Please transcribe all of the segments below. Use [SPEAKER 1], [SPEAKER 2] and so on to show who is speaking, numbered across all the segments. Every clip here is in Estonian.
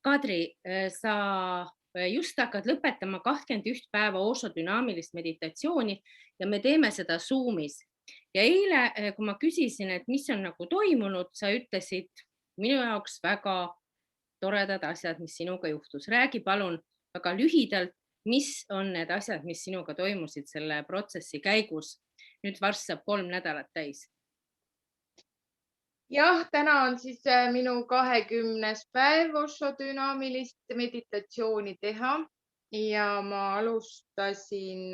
[SPEAKER 1] Kadri, sa just hakkad lõpetama 21 päeva oosodünaamilist meditatsiooni ja me teeme seda Zoomis. Ja eile, kui ma küsisin, et mis on nagu toimunud, sa ütlesid minu jaoks väga toredad asjad, mis sinuga juhtus. Räägi palun väga lühidalt, mis on need asjad, mis sinuga toimusid selle protsessi käigus. Nüüd varsti saab 3 nädalat täis.
[SPEAKER 2] Jah, täna on siis minu 20. päev ošodünaamilist meditatsiooni teha ja ma alustasin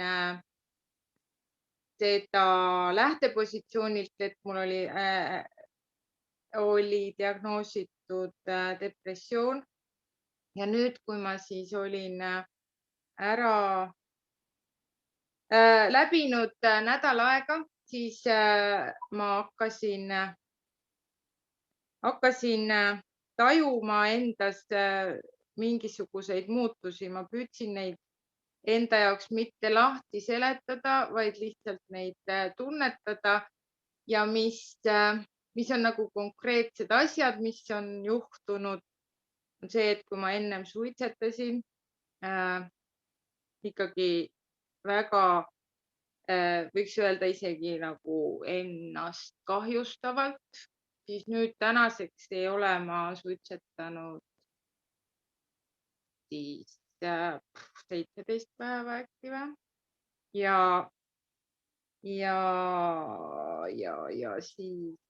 [SPEAKER 2] seda lähtepositsioonilt, et mul oli diagnoositud depressioon ja nüüd, kui ma siis olin ära läbinud nädal aega, siis ma hakkasin tajuma endas mingisuguseid muutusi. Ma püüdsin neid enda jaoks mitte lahti seletada, vaid lihtsalt neid tunnetada ja mis on nagu konkreetsed asjad, mis on juhtunud, on see, et kui ma ennem suitsetasin ikkagi väga, võiks öelda isegi nagu ennast kahjustavalt, siis nüüd tänaseks ei ole ma suitsetanud siis 17 päeva äkki või? Ja siis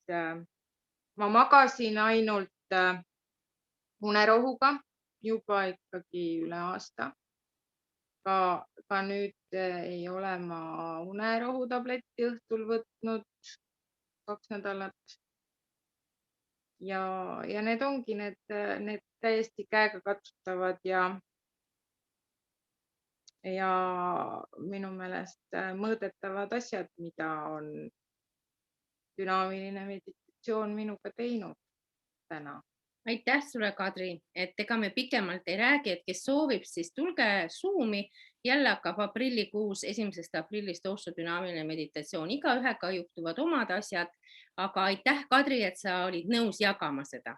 [SPEAKER 2] ma magasin ainult unerohuga juba ikkagi üle aasta. Ka nüüd ei ole ma unerohutabletti õhtul võtnud 2 nädalat. Ja need ongi need täiesti käegakatsutavad ja minu meelest mõõdetavad asjad, mida on dünaamiline meditatsioon minuga teinud täna.
[SPEAKER 1] Aitäh sulle, Kadri, et ega me pikemalt ei räägi, et kes soovib, siis tulge Zoomi. Jälle hakkab aprillikuus, 1. aprillist oosodünaamiline meditatsioon. Igaühega juhtuvad omad asjad, aga aitäh, Kadri, et sa olid nõus jagama seda.